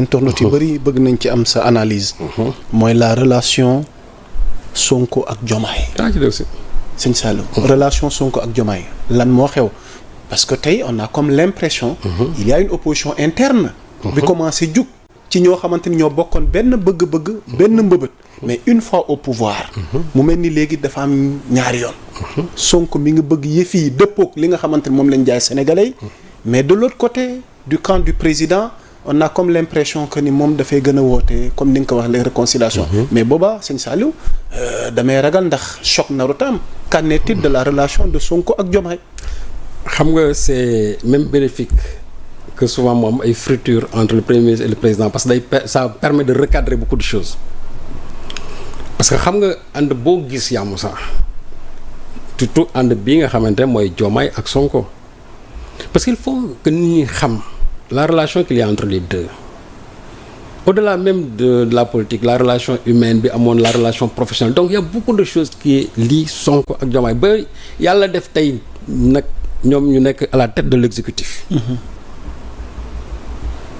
internautes yu bëri bëgg nañ ci am sa analyse. mooy la relation Sonko ak Diomaye. sëñ Saliou. relation Sonko ak Diomaye lan moo xew parce que tey on a comme l'impression. il y a une opposition interne. bi commencé jug ci ñoo xamante ni ñoo bokkoon benn bëgg-bëgg. benn mbëbët. mais une fois au pouvoir. mu mel ni léegi dafa am ñaari yoon. Sonko mi ngi bëgg yëf yi dëppook li nga xamante ni moom lañ jaay sénégalais. mais de l'autre côté du camp du président on a comme l'impression que ni moom dafay gën a woote comme ni nga ko wax les réconciliations. mais booba sëñ Saliou damay ragal ndax choc naru tam qu'en est-il de la relation de Sonko ak Diomaye. xam nga c'est même bénéfique que souvent mu am ay fractures entre le premier ministre et le président parce que ça permet de recadrer beaucoup de choses parce que xam nga ànd boo gis yàmmu sax surtout ànd bii nga xamante mooy Diomaye ak Sonko parce qu'il faut que nit ñi xam la relation qu'il y a entre les deux au-delà même de la politique la relation humaine bi amoon la relation professionnelle donc il y a beaucoup de choses qui lient Sonko ak Diomaye ba yàlla def tey nag ñoom ñu nekk à la tête de l'exécutif.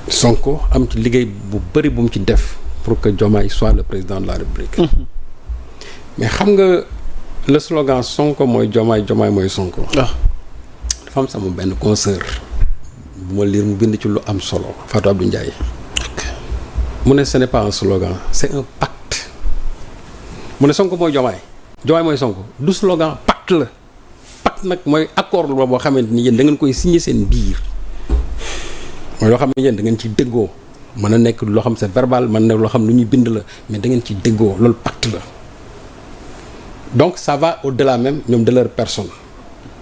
Sonko am ci liggéey bu bëri bu mu ci def pour que Diomaye soit le président de la République. mais xam nga le slogan Sonko mooy Diomaye Diomaye mooy Sonko. dafa am sama benn consoeur bu ma lire mu bind ci lu am solo Fatou Abdou Ndiaye. mu ne ce n'est pas un slogan c'est un pacte. mu ne Sonko mooy Diomaye Diomaye mooy Sonko du slogan pacte la. pacte nag mooy accord la boo xamante ni yéen da ngeen koy signer seen biir mooy loo xam ne yéen da ngeen ciy déggoo mën a nekk loo xam c'est verbal mën na loo xam lu ñuy bind la mais da ngeen ciy déggoo loolu pacte la donc ça va au-delà même ñoom de leur personne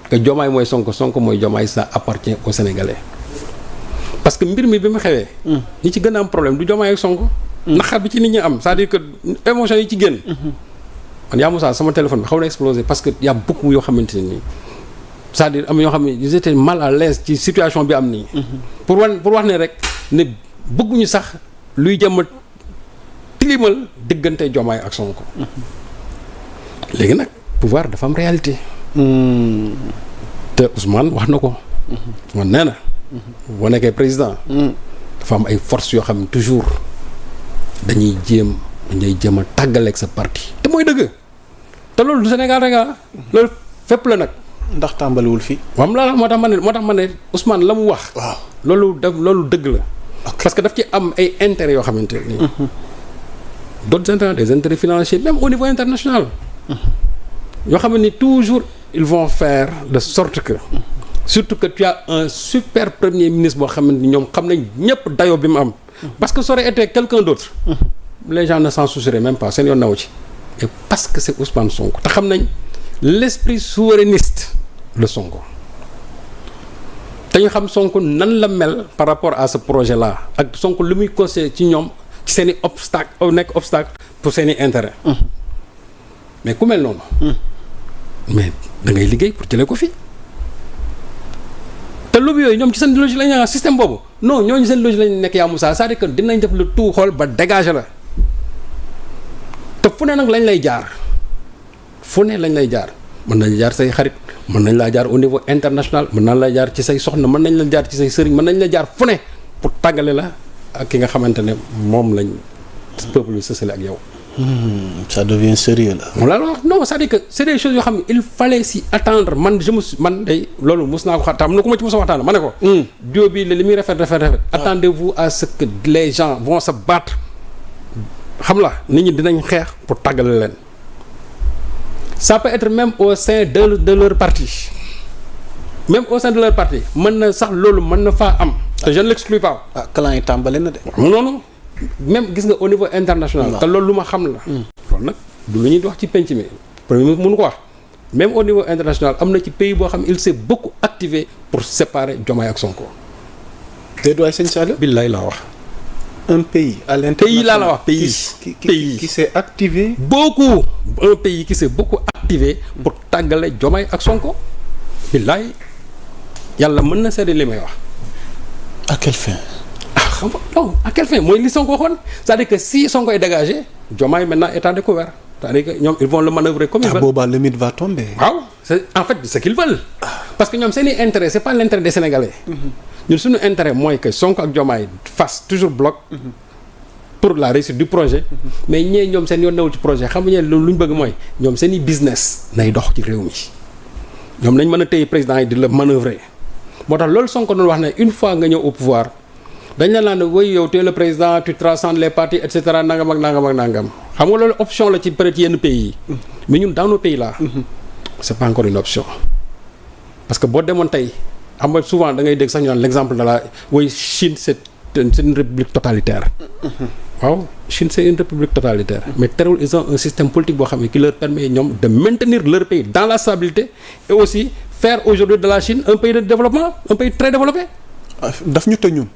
que Diomaye mooy Sonko Sonko mooy Diomaye ça appartient aux Sénégalais parce que mbir mi bi mu xewee ñi ci gën a am problème du Diomaye ak Sonko naqar bi ci nit ñi am c'est-à-dire que émotion yi ci génn man yaa Moussa sama téléphone bi xaw na explosé parce que y a beaucoup yoo xamante ne nii c'est-à-dire am yoo xam ne ils étaient mal à l'aise ci situation bi am nii. pour wax ne rek ne bëgguñu sax luy jëm a tilimal diggante Diomaye ak Sonko. léegi nag pouvoir dafa am réalité. te Ousmane wax na ko. Ousmane nee na. boo nekkee président. dafa am ay forces yoo xam ne toujours dañuy jéem a tàggaleeg sa parti te mooy dëgg te loolu du Sénégal rek loolu fépp la nag. ndax tàmbaliwul fii. waaw la moo tax ma ne Ousmane la mu wax. waaw loolu dëgg la. parce que daf ci am ay intérêts yoo xamante ni. d'autres intérêts des intérêts financiers même au niveau international. yoo xam ni toujours ils vont faire de sorte que. surtout que tu as un super premier ministre boo xam ne ñoom xam nañ ñëpp dayoo bi mu am. parce que ça aurait été quelqu'un d'autre. les gens ne s'en soucieraient même pas seen yoon naw ci. et parce que c'est Ousmane Sonko te xam nañ l'esprit souverainiste de Sonko. te ñu xam Sonko nan la mel par rapport à ce projet là ak Sonko lu muy conseillé ci ñoom ci seen i obstacle pour seen i intérêt. mais ku mel noonu. mais da ngay liggéey pour jëlee ko fi. te lobby yooyu ñoom ci seen logique lañ système boobu non ñooñu seen logique lañ nekk yaa Moussa c'est-à-dire que dinañ def le tout xool ba dégager la te fu ne nag lañ lay jaar mën nañ jaar say xarit mën nañ laa jaar au niveau international mën nañ la jaar ci say soxna mën nañ la jaar ci say sëriñ mën nañ la jaar fu ne pour tàggale la ak ki nga xamante ne moom lañ peuple bi sësale ak yow. Ça devient sérieux là. moom laa la wax non c'est-à-dire que c'est des choses yoo xam ne il fallait s'y attendre man day loolu mos naa ko xam na ku ma ci mos a waxtaan ma ne ko. duo bi li muy rafet. attendez-vous à ce que les gens vont se battre xam la nit ñi dinañ xeex pour tàggale leen. ça peut être même au sein de leur parti mën na sax loolu mën na faa am. te je ne l'exclus pas. clan yi tàmbale na de. noonu même gis nga au niveau international. te loolu lu ma xam la. loolu nag du lu ñuy wax ci penc mi premier ministre mënu ko wax même au niveau international am na ci pays boo xam il s'est beaucoup activé pour séparer Diomaye ak Sonko. déedéet sëñ Saliou. billaay laa wax. un pays à l'international. pays laa la wax pays qui s'est activé. beaucoup un pays qui s'est beaucoup activé pour tàggale Diomaye ak Sonko. billaay yàlla mën na seede li may wax. à quelle fin. xam nga non à quelle fin mooy li Sonko waxoon c'est-à-dire que si Sonko est dégagé Diomaye maintenant est à découvert c'est-à-dire que ñoom ils vont le manœuvrer comme ils veulent. boobaa le mythe va tomber. waaw c'est en fait ce qu'ils veulent. parce que ñoom seen i intérêt c'est pas l'intérêt des Sénégalais. ñun suñu intérêt mooy que Sonko ak Diomaye fasse toujours bloc pour la réussite du projet mais ñee ñoom seen yoon newul ci projet xam nga lu ñu bëgg mooy ñoom seen i business nay dox ci réew mi ñoom nañ mën a téye président yi di la manœuvrer moo tax loolu Sonko doon wax ne une fois nga ñëw au pouvoir dañ la naan woy yow tu es le président tu transcendes les partis et cetera nangam ak nangam ak nangam xam nga loolu option la ci peut-être yenn pays yi mais ñun dans nos pays là c'est pas encore une option parce que boo demoon tey xam nga souvent da ngay dégg sax ñu naan l'exemple de la woy Chine c'est une république totalitaire waaw Chine c'est une république totalitaire mais terewul ils ont un système politique boo xam ne qui leur permet ñoom de maintenir leur pays dans la stabilité et aussi faire aujourd'hui de la Chine un pays de développement un pays très développé daf ñu tëj ñun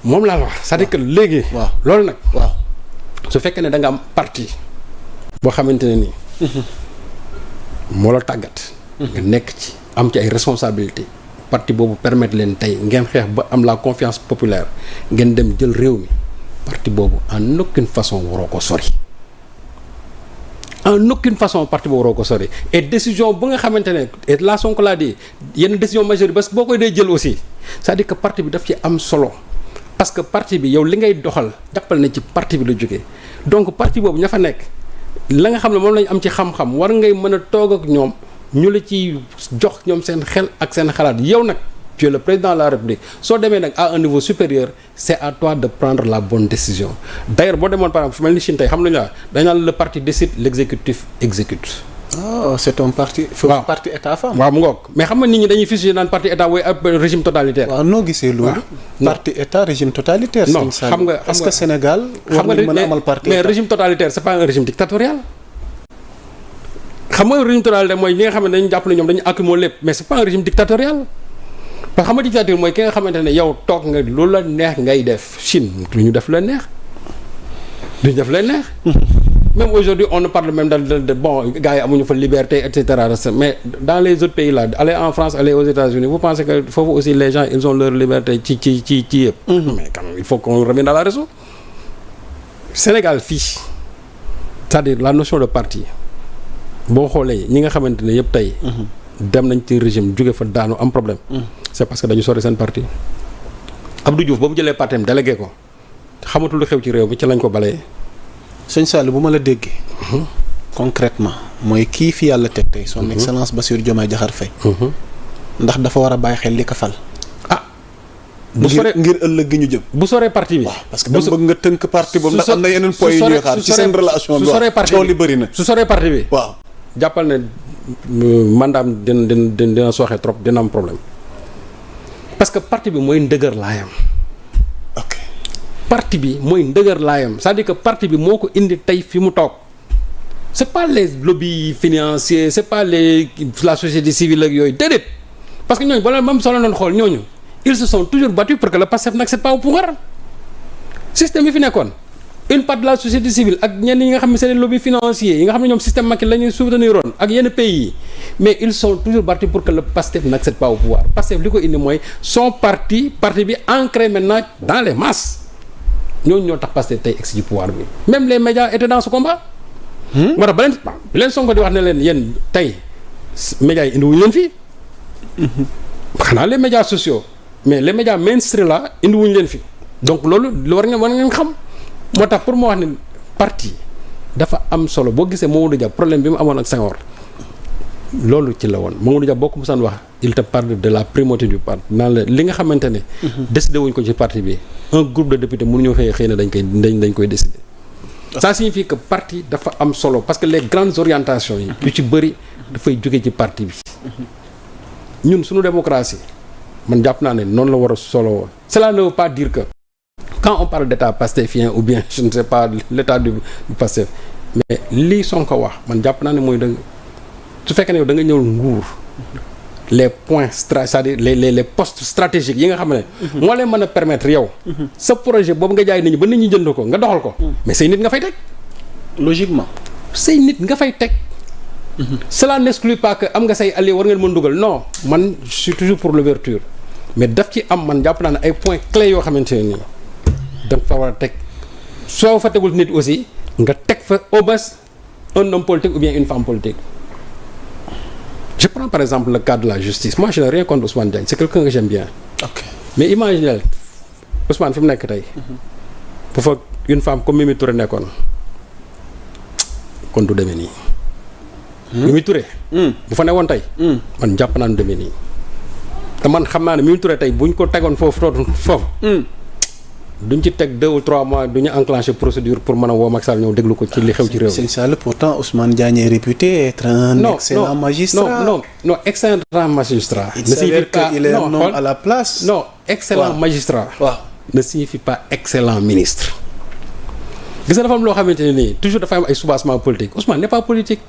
moom laa wax c'est-à-dire que léegi waaw loolu nag waaw su fekkee ne da nga am parti boo xamante ne nii moo la tàggat nga nekk ci am ci ay responsabilités parti boobu permettre leen tey ngeen xeex ba am la confiance populaire ngeen dem jël réew mi parti boobu en aucune façon waroo ko sori en aucune façon parti boobu waroo ko sori et décision bu nga xamante ne et la Sonko laa di yenn décision majeure yi parce que boo koy dee jël aussi c'est-à-dire que parti bi daf ci am solo parce que parti bi yow li ngay doxal jàppal na ci parti bi la jógee donc parti boobu ña fa nekk la nga xam ne moom lañ am ci xam-xam war ngay mën a toog ak ñoom ñu la ci jox ñoom seen xel ak seen xalaat yow nag tu es le président de la République soo demee nag à un niveau supérieur c'est à toi de prendre la bonne décision d'ailleurs boo demoon par exemple fu mel ni Chine tey xam nañu la dañ naan le parti décide l'exécutif exécute. ah c'est un parti. waaw parti état femme. waaw mu ngoog mais xam nga nit ñi dañuy fusionner naan parti état wooy ab régime totalitaire. waaw noo gisee loolu. parti état régime totalitaire. non xam nga est-ce que Sénégal. war nañu mën a amal parti mais régime totalitaire c'est pas un régime dictatorial. xam nga régime totalitaire mooy ñi nga xam ne dañu jàpp ne ñoom dañu accumuler lépp mais c'est pas un régime dictatorial parce que xam nga dictature mooy ki nga xamante ne yow toog nga lu la neex ngay def Chine du ñu def la neex du ñu def la neex. même aujourd'hui on ne parle même de bon gars yi amuñu fa liberté et cetera mais dans les autres pays là aller en France aller aux États-Unis vous pensez que foofu aussi les gens ils ont leur liberté ci yëpp. mais quand même il faut qu'on revienne à la raison. Sénégal fii c'est-à-dire la notion de parti boo xoolee ñi nga xamante ne yëpp tey. dem nañ ci régime jóge fa daanu am problème. c'est parce que dañu sori seen parti. Abdou Diouf ba mu jëlee parti am délégué ko xamatul lu xew ci réew mi ci lañ ko balee. sëñ Sall bu ma la déggee. concrètement mooy kii fi yàlla teg tey son excellence Bassirou Diomaye Diakhar Faye. ndax dafa war a bàyyi xel li ko fal. ah bu soree ngir ëllëg gi ñu jëm. bu soree parti bi. waaw parce que dama bëgg nga tënk parti boobu ndax am na yeneen points yu ñuy xaar ci seen relation. su soree parti bi li bëri na. su soree parti bi. waaw jàppal ne mandaam dina sooxe trop dina am problème parce que parti bi mooy ndëgër laayam. parti bi mooy ndëgër laayam c'est-à-dire que parti bi moo ko indi tey fi mu toog c'est pas les lobbies financiers c'est pas la société civile ak yooyu déedéet parce que ñooñu ba même soo leen doon xool ñooñu ils se sont toujours battus pour que le PASTEF n'accède pas au pouvoir système yi fi nekkoon une part de la société civile ak ñenn yi nga xam ne c'est les lobbies financiers yi nga xam ne ñoom système Macky la ñuy soutenir woon ak yenn pays yi mais ils sont toujours battus pour que le PASTEF n'accède pas au pouvoir PASTEF li ko indi mooy son parti bi ancré maintenant dans les masses ñooñu ñoo tax Pastef tey egg ci pouvoir bi même les médias étaient dans ce combat. moo tax ba leen Sonko di wax ne leen yéen tey médias yi indiwuñu leen fii. xanaa les médias sociaux mais les médias mainstream là indiwuñu leen fii donc loolu lu war ngeen xam moo tax pour moo wax ne parti dafa am solo boo gisee Mamadou Dia problème bi mu amoon ak Senghor loolu ci la woon Mamadou Dia boo ko mosaan wax il te parle de la primauté du parti naan la li nga xamante ne. décidé wuñ ko ci parti bi un groupe de députés mënuñoo xëy na dañ koy décider. ça signifie que parti dafa am solo parce que les grandes orientations yi. yu ci bëri dafay jóge ci parti bi. ñun suñu démocratie man jàpp naa ne noonu la war a solo cela ne veut pas dire que quand on parle d'état pastefien ou bien je ne sais pas l'état du Pastef mais lii Sonko wax man jàpp naa ne mooy dëgg su fekkee ne yow da nga ñëw nguur les points c'est-à-dire les postes stratégiques yi nga xam ne moo leen mën a permettre yow sa projet boobu nga jaay nit ñi ba nit ñi jënd ko nga doxal ko mais say nit nga fay teg logiquement say nit nga fay teg cela n'exclut pas que am nga say alliés war ngeen mën dugal non man je suis toujours pour l'ouverture mais daf ci am man jàpp naa ne ay points clés yoo xamante ne nii danga fa war a teg soo fa tegul nit aussi nga teg fa au moins un homme politique ou bien une femme politique. Je prends par exemple le cas de la justice. Moi, je n'ai rien contre Ousmane Diagne. C'est quelqu'un que j'aime bien. Ok. mais imaginez Ousmane fi mu nekk tey. bu fa une femme comme Mimi Touré nekkoon kon du demee nii. Mimi Touré. bu fa newoon tey. man jàpp naa ne demee nii. te man xam naa ne Mimi Touré tey buñ ko tegoon foofu. duñ ci teg 2 ou 3 mois du ñu enclencher procédure pour mën a woo Macky Sall ñëw déglu ko ci li xew ci réew mi. Sëñ Sall pourtant Ousmane Diagne est réputé être un excellent magistrat. non excellent magistrat. Il s'avère qu'il est un homme à la place. Non, excellent magistrat. Ne signifie pas excellent ministre. gis nga dafa am loo xamante ne nii toujours dafa am ay soubassement politique Ousmane n'est pas politique.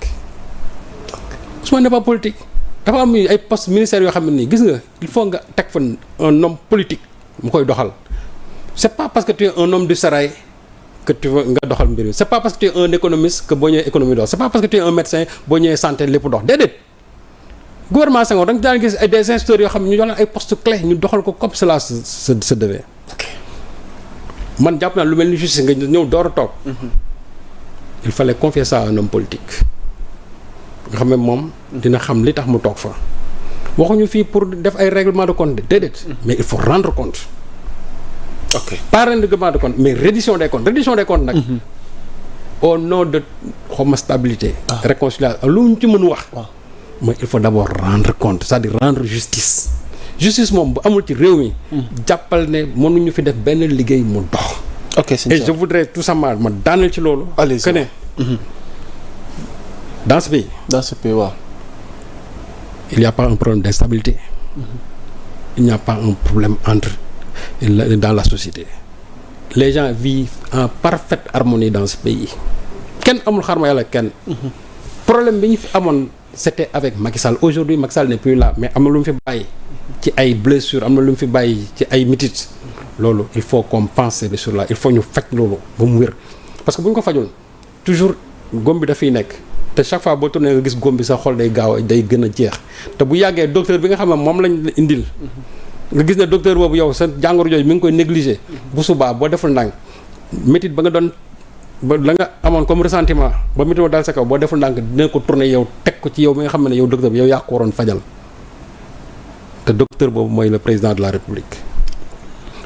dafa am ay postes ministères yoo xam ne nii gis nga il faut nga teg fa un homme politique mu koy doxal. c'est pas parce que tu es un homme du sérail que tu veux nga doxal mbir mi c'est pas parce que tu es un économiste que boo ñëwee économie dox c'est pas parce que tu es un médecin boo ñëwee santé lépp dox déedéet. gouvernement Senghor da nga daan gis ay des instituteurs yoo xam ne ñu jox leen ay postes clés ñu doxal ko comme cela se devait. man jàpp naa lu mel ni justice nga ñëw door a toog. il fallait confier ça à un homme politique. nga xam ne moom dina xam li tax mu toog fa. waxuñu fii pour def ay règlement de compte déedéet. mais il faut rendre compte. pas règlement de compte mais reddition des comptes nag. au nom de xawma stabilité. réconciliation lu ñu ci mën wax. mooy il faut d'abord rendre compte c'est-à-dire rendre justice. justice moom bu amul ci réew mi. jàppal ne mënuñu fi def benn liggéey mu dox. et je voudrais tout simplement ma daaneel ci loolu. que ne dans ce pays waaw. il n'y a pas un problème d'instabilité. il n'y a pas un problème dans la société. les gens vivent en parfaite harmonie dans ce pays. kenn amul xarma yàlla kenn. problème bi ñu fi amoon c'était avec Macky Sall aujourd'hui Macky Sall n'est plus là mais am na lu mu fi bàyyi. ci ay blessures am na lu mu fi bàyyi ci ay mitit loolu il faut qu'on pense sur là il faut ñu faj loolu ba mu wér parce que bu ñu ko fajul toujours góom bi dafay nekk te chaque fois boo tourné nga gis góom bi sa xol day gaaw day gën a jeex te bu yàggee docteur bi nga xam ne moom lañ la indil nga gis ne docteur boobu yow sa jàngoro jooju mi ngi koy négliger bu subaa boo deful ndànk métit ba nga doon ba la nga amoon comme ressentiment ba météo dal sa kaw boo deful ndànk dina ko tourné yow teg ko ci yow mi nga xam ne yow docteur bi yow yaa ko waroon fajal te docteur boobu mooy le président de la République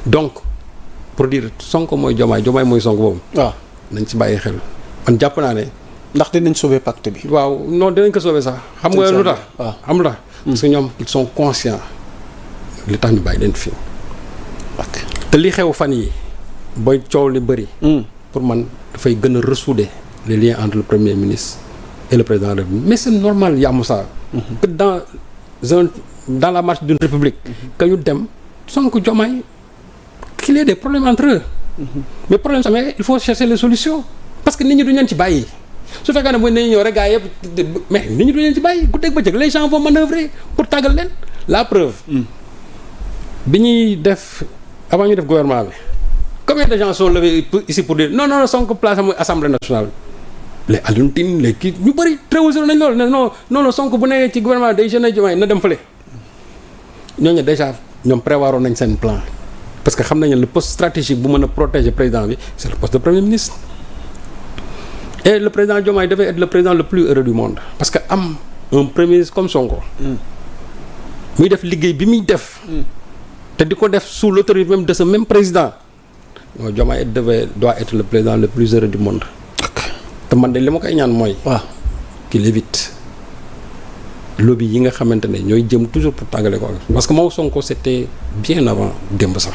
donc pour dire Sonko mooy Diomaye mooy Sonko boobu. waaw nañ ci bàyyi xel man jàpp naa ne. ndax dinañ sauver pacte bi. waaw non dinañ ko sauver sax. xam nga lu tax waaw xam nga parce que ñoom ils sont conscients li tax ñu bàyyi leen fi. te li xew fan yi booy coow li bëri. pour man dafay gën a ressouder les liens entre le premier ministre et le président de la République mais c'est normal Yamoussa. que dans la marche d'une république. que ñu dem Sonko Diomaye qu'il y ait des problèmes entre eux. mais problème samay il faut chercher les solutions parce que nit ñi duñ leen ci bàyyi. su fekkee ne mooy nañu ñëw rek gars yëpp mais nit ñi duñ leen ci bàyyi ku dégg bëccëg les gens vont manœuvrer pour tàggal leen la preuve. bi ñuy def avant ñu def gouvernement bi combien de gens sont levés ici pour dire non Sonko place am assemblée nationale. les Alioune Tine les kii ñu bëri tréwusé nañ loolu ne non Sonko bu nekkee ci gouvernement day jeune Diomaye na dem fële. ñooñu déjà ñoom prévoiroon nañ seen plan parce que xam nañu le poste stratégique bu mën a protéger président bi c'est le poste de premier ministre et le président Diomaye devait être le président le plus heureux du monde parce que am un premier ministre comme Sonko muy def liggéey bi muy def te di ko def sous l'autorité même de ce même président non Diomaye doit être le président le plus heureux du monde te man de li ma koy ñaan mooy qu'il évite lobby yi nga xamante ne ñooy jëm toujours pour tàggale ko parce que moom Sonko c'était bien avant démb sax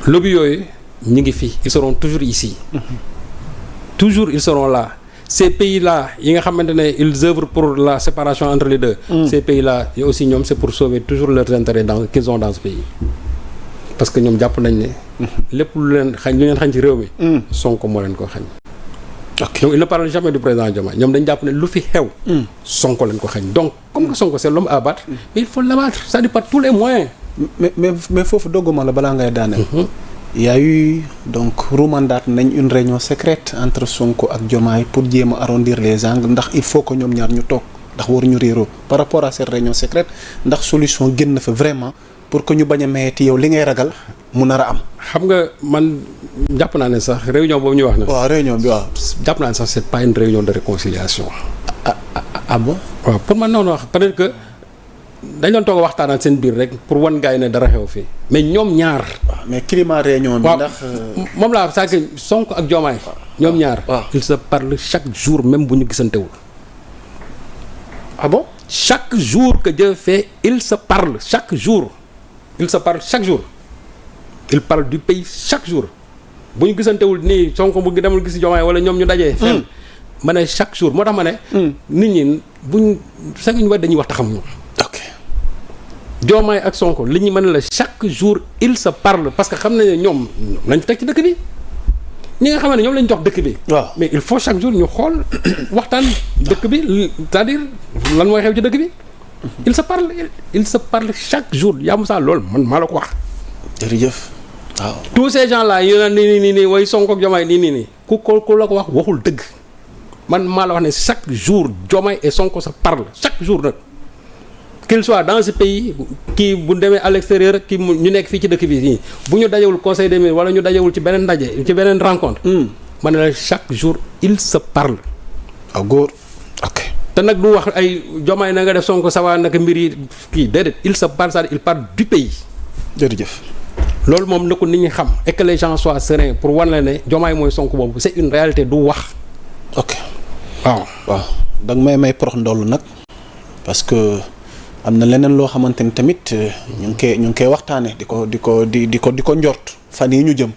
lobby yooyu ñu ngi fi ils seront toujours ici toujours ils seront là ces pays là yi nga xamante ne ils œuvrent pour la séparation entre les deux ces pays là et aussi ñoom c'est pour sauver toujours leurs intérêts qu'ils ont dans ce pays parce que ñoom jàpp nañ ne lépp lu leen xañ ci réew mi Sonko moo leen ko xañ donc il ne parle jamais du président Diomaye ñoom dañ jàpp ne lu fi xew Sonko leen ko xañ donc comme que Sonko c'est l'homme à battre mais il faut l'abattre c'est-à-dire par tous les moyens mais foofu dogguma la balaa ngay daaneel il y a eu donc rumandaat nañ une réunion secrète entre Sonko ak Diomaye pour jéem a arrondir les angles ndax il faut que ñoom ñaar ñu toog ndax waruñu réeroo par rapport à cette réunion secrète ndax solution génn fa vraiment pour que ñu bañ a mayeti yow li ngay ragal mu nar a am. xam nga man jàpp naa ne sax réunion boobu ñu wax na. waaw réunion bi waaw. jàpp naa ne sax c'est pas une réunion de réconciliation. Ah bon. waaw pour man noonu wax peut-être que dañ doon toog waxtaanal seen biir rek pour wan gars yi ne dara xew fii mais ñoom ñaar. mais climat réunion bi ndax. moom laa saa que Sonko ak Diomaye. ñoom ñaar. ils se parlent chaque jour même bu ñu gisantewul. ah bon. chaque jour que Dieu fait ils se parlent chaque jour. ils se parlent chaque jour. ils parlent du pays chaque jour bu ñu gisantewul nii Sonko bu demul gis Diomaye wala ñoom ñu dajee. fenn ma ne chaque jour moo tax ma ne. nit ñi buñ sax ñu wax dañuy wax taxamuñu. ok Diomaye ak Sonko li ñu mën la chaque jour ils se parlent parce que xam nañ ne ñoom lañ teg ci dëkk bi ñi nga xam ne ñoom lañ jox dëkk bi. waaw mais il faut chaque jour ñu xool waxtaan dëkk bi c'est-à-dire lan mooy xew ci dëkk bi. ils se parlent chaque jour yaa Moussa loolu man maa la ko wax. jërëjëf waaw. tous ces gens là yu naan nii way Sonko ak Diomaye nii ku la ko wax waxul dëgg man maa la wax ne chaque jour Diomaye et Sonko se parlent chaque jour nag. qu'il soit dans ce pays kii bu demee à l'extérieur kii ñu nekk fii ci dëkk bi nii bu ñu dajewul conseil des ministres wala ñu dajewul ci beneen ndaje ci beneen rencontre. ma ne la chaque jour il se parle. ah góor ok. te nag du wax ay Diomaye na nga def Sonko sawa naka mbir yi kii déedéet il se parle c'est-à-dire il parle du pays. jërëjëf. loolu moom na ko nit ñi xam et que les gens soient sereins pour wan la ne Diomaye mooy Sonko boobu c'est une réalité du wax. ok waaw da nga may prox ndoll nag parce que. am na leneen loo xamante ni tamit ñu ngi koy waxtaanee di ko njort fan yi ñu jëm